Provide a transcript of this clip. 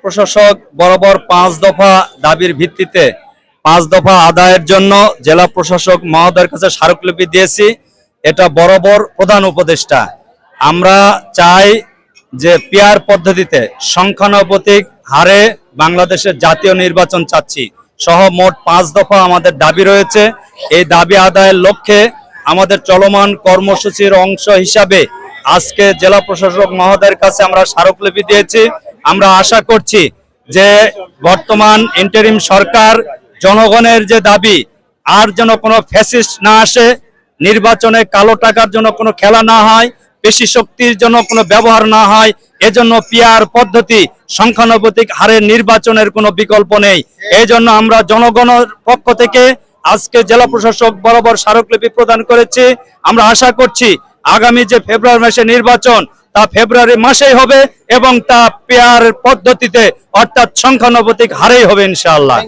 প্রশাসক বরাবর 5 দফা দাবির ভিত্তিতে 5 দফা আদায়ের জন্য জেলা প্রশাসক মহোদয়ের কাছে স্মারকলিপি দিয়েছি। এটা বরাবর প্রধান উপদেষ্টা, আমরা চাই যে পিআর পদ্ধতিতে সংখ্যানুপাতিক হারে বাংলাদেশের জাতীয় নির্বাচন চাচ্ছি সহ মোট 5 দফা আমাদের দাবি রয়েছে। এই দাবি আদায়ের লক্ষ্যে আমাদের চলমান কর্মসূচির অংশ হিসাবে আজকে জেলা প্রশাসক মহোদয়ের কাছে আমরা স্মারকলিপি দিয়েছি। আমরা আশা করছি যে বর্তমান ইন্টারিম সরকার জনগণের যে দাবি আর যেন কোনো ফ্যাসিস্ট না আসে, নির্বাচনে কালো টাকার জন্য কোনো খেলা না হয়, পেশি শক্তির জন্য কোনো ব্যবহার না হয়, এজন্য পিআর পদ্ধতি সংখ্যানুপাতিক হারে নির্বাচনের কোনো বিকল্প নেই। এই জন্য আমরা জনগণের পক্ষ থেকে আজকে জেলা প্রশাসক বরাবর স্মারকলিপি প্রদান করেছি। আমরা আশা করছি আগামী যে ফেব্রুয়ারি মাসে নির্বাচন তা ফেব্রুয়ারি মাসেই হবে এবং তা পিআর পদ্ধতিতে অর্থাৎ সংখ্যানুপাতিক হারেই হবে ইনশাআল্লাহ।